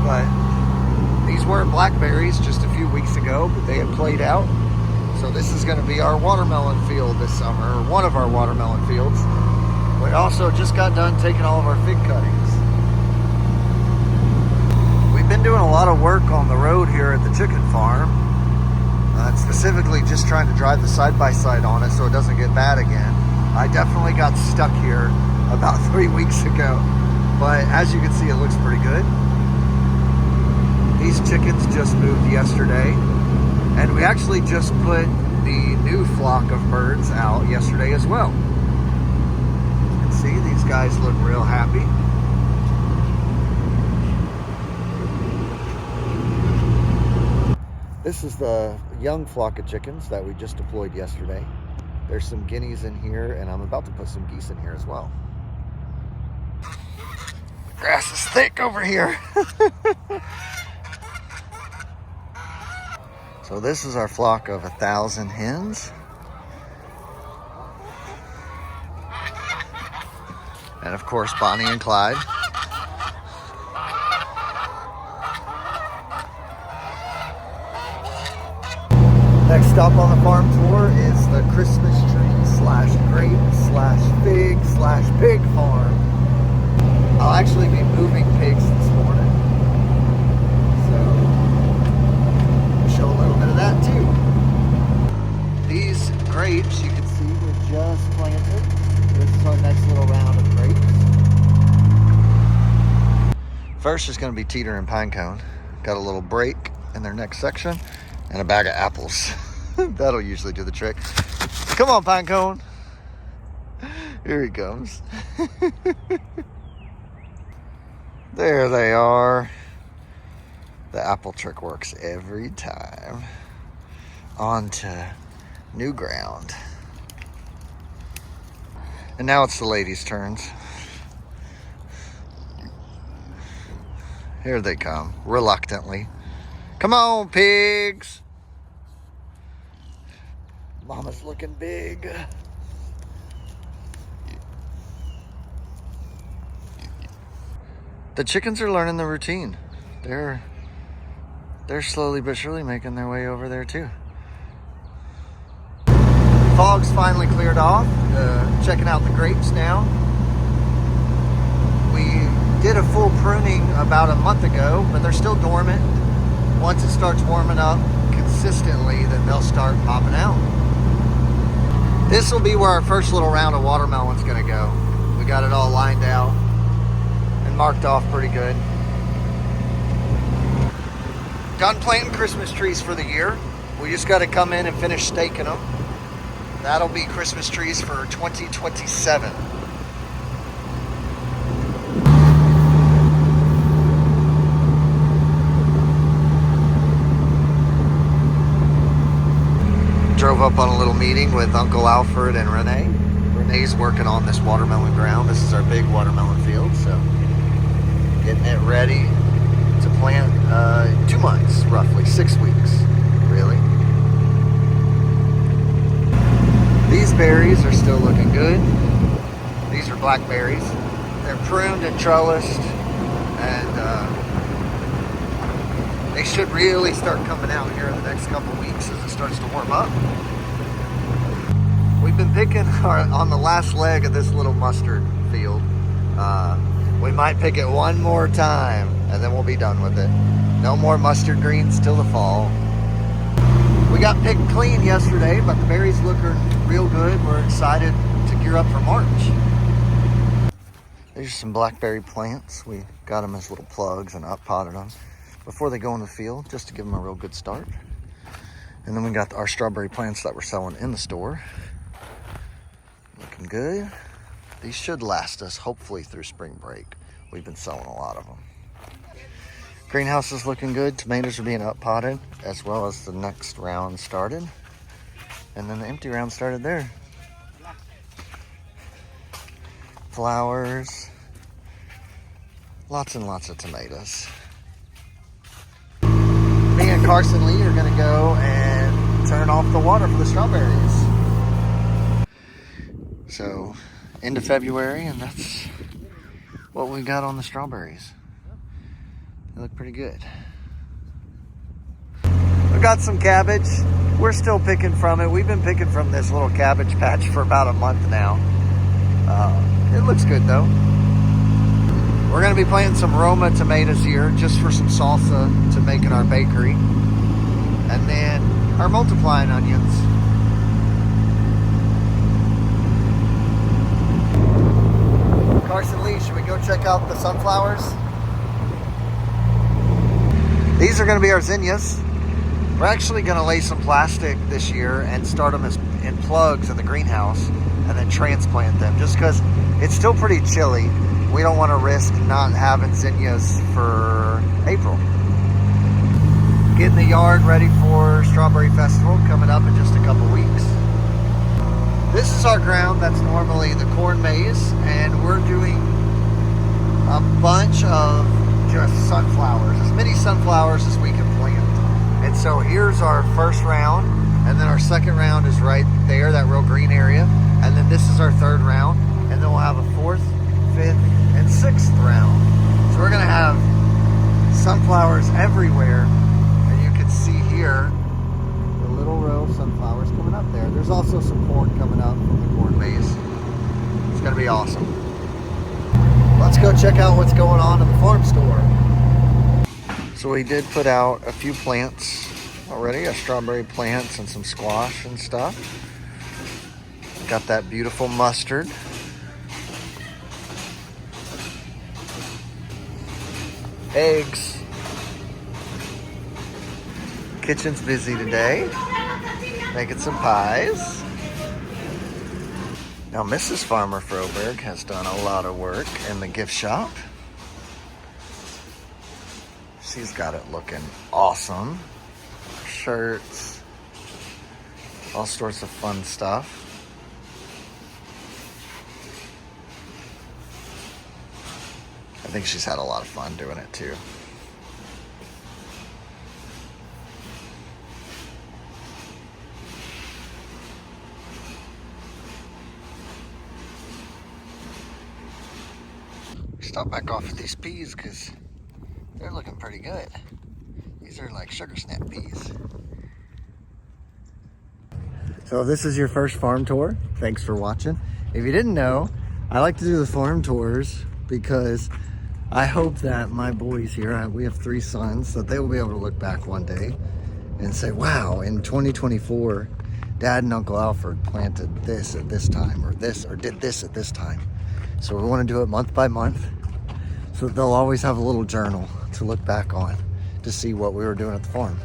but these were Blackberries just a few weeks ago, but they had played out. So this is going to be our watermelon field this summer, or one of our watermelon fields. We also just got done taking all of our fig cuttings. We've been doing a lot of work on the road here at the chicken farm. Specifically just trying to drive the side-by-side on it so it doesn't get bad again. I definitely got stuck here about 3 weeks ago, but as you can see, it looks pretty good. These chickens just moved yesterday, and we actually just put the new flock of birds out yesterday as well. You can see these guys look real happy. This is the young flock of chickens that we just deployed yesterday. There's some guineas in here, and I'm about to put some geese in here as well. Grass is thick over here. So this is our flock of 1,000 hens. And of course, Bonnie and Clyde. Next stop on the farm tour is the Christmas tree slash grape slash fig slash pig farm. I'll actually be moving pigs this morning, so I'll show a little bit of that too. These grapes, you can see, were just planted. This is our next little round of grapes. First is going to be Teeter and Pinecone. Got a little break in their next section. And a bag of apples. That'll usually do the trick. Come on, Pinecone. Here he comes. There they are. The apple trick works every time. On to new ground. And now it's the ladies' turns. Here they come, reluctantly. Come on, pigs. Mama's looking big. The chickens are learning the routine. They're slowly but surely making their way over there too. Fog's finally cleared off. Checking out the grapes now. We did a full pruning about a month ago, but they're still dormant. Once it starts warming up consistently, then they'll start popping out. This will be where our first little round of watermelon's gonna go. We got it all lined out and marked off pretty good. Done planting Christmas trees for the year. We just got to come in and finish staking them. That'll be Christmas trees for 2027. Drove up on a little meeting with Uncle Alfred and Renee. Renee's working on this watermelon ground. This is our big watermelon field, so getting it ready to plant 2 months, roughly 6 weeks, really. These berries are still looking good. These are blackberries. They're pruned and trellised, and they should really start coming out here in the next couple weeks as it starts to warm up. We've been picking on the last leg of this little mustard field. We might pick it one more time and then we'll be done with it. No more mustard greens till the fall. We got picked clean yesterday, but the berries look real good. We're excited to gear up for March. There's some blackberry plants. We got them as little plugs and up potted them before they go in the field, just to give them a real good start. And then we got our strawberry plants that we're selling in the store. Looking good. These should last us hopefully through spring break. We've been selling a lot of them. Greenhouse is looking good. Tomatoes are being up potted, as well as the next round started. And then the empty round started there. Flowers. Lots and lots of tomatoes. Me and Carson Lee are gonna go and turn off the water for the strawberries. So, into February, and that's what we got on the strawberries. They look pretty good. We got some cabbage. We're still picking from it. We've been picking from this little cabbage patch for about a month now. It looks good though. We're gonna be planting some Roma tomatoes here just for some salsa to make in our bakery. And then our multiplying onions. Carson Lee, should we go check out the sunflowers? These are gonna be our zinnias. We're actually gonna lay some plastic this year and start them as in plugs in the greenhouse and then transplant them just because it's still pretty chilly. We don't want to risk not having zinnias for April. Getting the yard ready for Strawberry Festival coming up in just a couple weeks. This is our ground that's normally the corn maze, and we're doing a bunch of just sunflowers, as many sunflowers as we can plant. And so here's our first round, and then our second round is right there, that real green area. And then this is our third round, and then we'll have a fourth, fifth, and sixth round. So we're gonna have sunflowers everywhere. And you can see here, the little row of sunflowers coming up there. There's also some corn coming up from the corn maze. It's gonna be awesome. Let's go check out what's going on in the farm store. So we did put out a few plants already, strawberry plants and some squash and stuff. Got that beautiful mustard. Eggs. Kitchen's busy today, making some pies. Now Mrs. Farmer Froberg has done a lot of work in the gift shop. She's got it looking awesome. Shirts, all sorts of fun stuff. I think she's had a lot of fun doing it too. Stop back off at these peas because they're looking pretty good. These are like sugar snap peas. So if this is your first farm tour, thanks for watching. If you didn't know, I like to do the farm tours because I hope that my boys here, we have 3 sons, that they will be able to look back one day and say, wow, in 2024, Dad and Uncle Alfred planted this at this time, or did this at this time. So we want to do it month by month, so that they'll always have a little journal to look back on to see what we were doing at the farm.